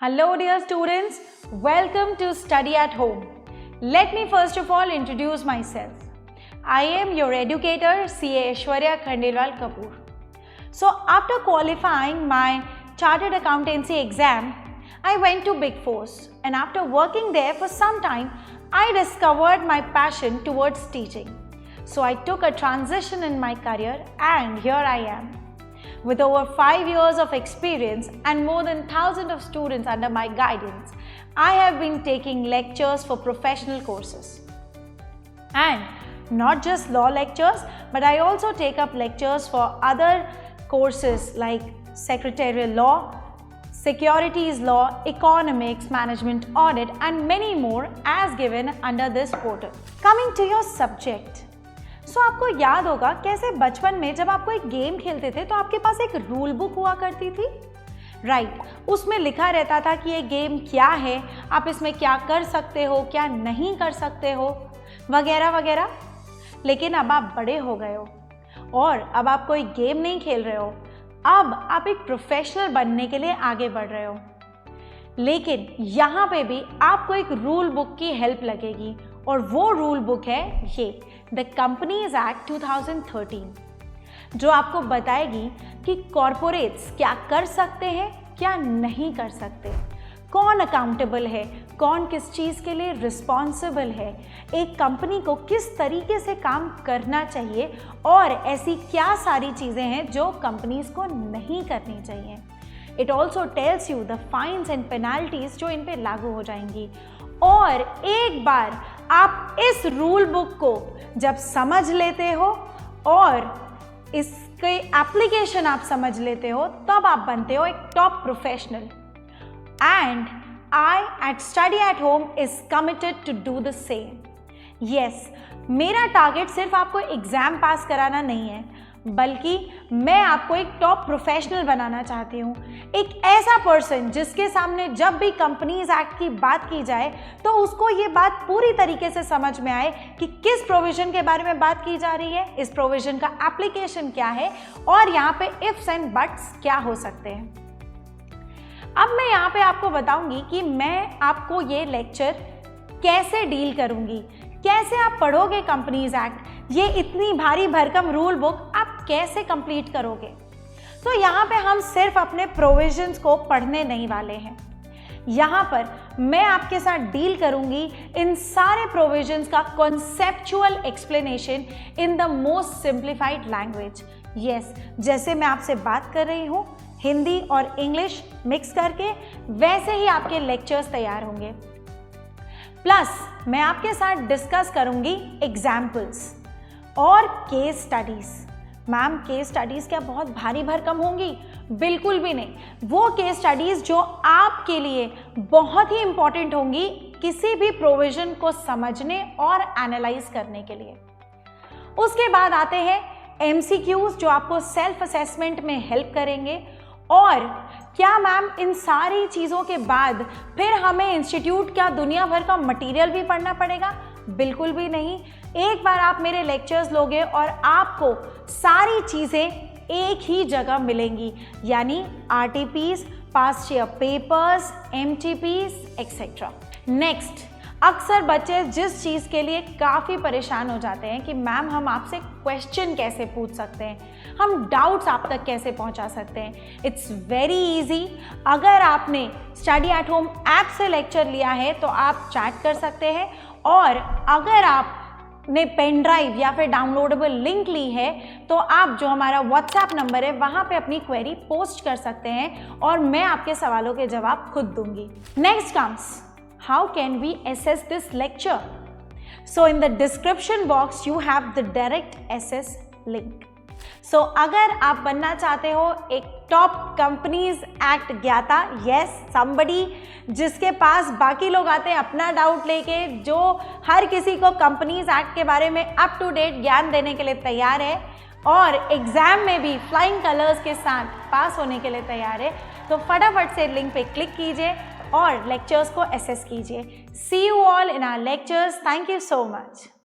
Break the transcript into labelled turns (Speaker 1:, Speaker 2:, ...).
Speaker 1: Hello dear students, welcome to Study at Home. Let me first of all introduce myself. I am your educator CA Aishwarya Khandelwal Kapoor. So after qualifying my Chartered Accountancy exam, I went to Big Four, and after working there for some time, I discovered my passion towards teaching. So I took a transition in my career and here I am. With over 5 years of experience and more than 1,000 of students under my guidance, I have been taking lectures for professional courses. And not just law lectures, but I also take up lectures for other courses like secretarial law, securities law, economics, management audit and many more as given under this portal. Coming to your subject. आपको याद होगा कैसे बचपन में जब आप कोई game खेलते थे तो आपके पास एक रूल बुक हुआ करती थी, राइट? उसमें लिखा रहता था कि ये गेम क्या है, आप इसमें क्या कर सकते हो, क्या नहीं कर सकते हो, वगैरह वगैरह। लेकिन अब आप बड़े हो गए हो और अब आप कोई गेम नहीं खेल रहे हो, अब आप एक प्रोफेशनल बनने के लिए आगे बढ़ रहे हो। लेकिन यहाँ पे भी आपको एक रूल बुक की हेल्प लगेगी और वो रूल बुक है ये द कंपनीज एक्ट 2013, जो आपको बताएगी कि कॉरपोरेट्स क्या कर सकते हैं, क्या नहीं कर सकते, कौन अकाउंटेबल है, कौन किस चीज़ के लिए रिस्पॉन्सिबल है, एक कंपनी को किस तरीके से काम करना चाहिए और ऐसी क्या सारी चीज़ें हैं जो कंपनीज को नहीं करनी चाहिए। It also tells you the fines and penalties जो इन पे लागू हो जाएंगी। और एक बार आप इस रूल बुक को जब समझ लेते हो और इसके एप्लीकेशन आप समझ लेते हो, तब आप बनते हो एक top professional. And I eight study at home is committed to do the same. Yes, मेरा टारगेट सिर्फ आपको एग्जाम पास कराना नहीं है, बल्कि मैं आपको एक टॉप प्रोफेशनल बनाना चाहती हूँ, एक ऐसा पर्सन जिसके सामने जब भी कंपनीज एक्ट की बात की जाए तो उसको ये बात पूरी तरीके से समझ में आए कि किस प्रोविजन के बारे में बात की जा रही है, इस प्रोविजन का एप्लीकेशन क्या है और यहाँ पे इफ्स एंड बट्स क्या हो सकते हैं। अब मैं यहाँ पे आपको बताऊंगी कि मैं आपको ये लेक्चर कैसे डील करूंगी, कैसे आप पढ़ोगे कंपनीज एक्ट, ये इतनी भारी भरकम रूल बुक आप कैसे कंप्लीट करोगे। तो यहाँ पे हम सिर्फ अपने प्रोविजंस को पढ़ने नहीं वाले हैं, यहाँ पर मैं आपके साथ डील करूंगी इन सारे प्रोविजंस का conceptual explanation in the most simplified language. Yes, जैसे मैं आपसे बात कर रही हूँ हिंदी और इंग्लिश मिक्स करके, वैसे ही आपके लेक्चर्स तैयार होंगे। प्लस मैं आपके साथ डिस्कस करूंगी एग्जाम्पल्स और case studies. Ma'am, case studies क्या बहुत भारी भरकम होंगी? बिल्कुल भी नहीं। वो केस स्टडीज जो आपके लिए बहुत ही इंपॉर्टेंट होंगी किसी भी प्रोविजन को समझने और एनालाइज करने के लिए। उसके बाद आते हैं एमसीक्यूज जो आपको सेल्फ असेसमेंट में हेल्प करेंगे। और क्या मैम इन सारी चीज़ों के बाद फिर हमें इंस्टीट्यूट क्या दुनिया भर का मटेरियल भी पढ़ना पड़ेगा? बिल्कुल भी नहीं। एक बार आप मेरे लेक्चर्स लोगे और आपको सारी चीज़ें एक ही जगह मिलेंगी, यानी RTPs, past year papers, MTPs etcetera. Next, अक्सर बच्चे जिस चीज़ के लिए काफ़ी परेशान हो जाते हैं कि मैम हम आपसे क्वेश्चन कैसे पूछ सकते हैं, हम डाउट्स आप तक कैसे पहुंचा सकते हैं। It's very easy. अगर आपने स्टडी एट होम ऐप से लेक्चर लिया है तो आप चैट कर सकते हैं, और अगर आपने पेन ड्राइव या फिर डाउनलोडेबल लिंक ली है तो आप जो हमारा व्हाट्सएप नंबर है वहाँ पे अपनी क्वेरी पोस्ट कर सकते हैं और मैं आपके सवालों के जवाब खुद दूंगी। Next comes how can we assess this lecture? So in the description box you have the direct access link. So अगर आप बनना चाहते हो एक टॉप कंपनीज एक्ट ज्ञाता, yes, somebody जिसके पास बाकी लोग आते हैं अपना डाउट लेके, जो हर किसी को कंपनीज एक्ट के बारे में अप टू डेट ज्ञान देने के लिए तैयार है और एग्जाम में भी फ्लाइंग कलर्स के साथ पास होने के लिए तैयार है, तो फटाफट से लिंक पे क्लिक कीजिए और लेक्चर्स को एसेस कीजिए। सी you all in our lectures. Thank you so much.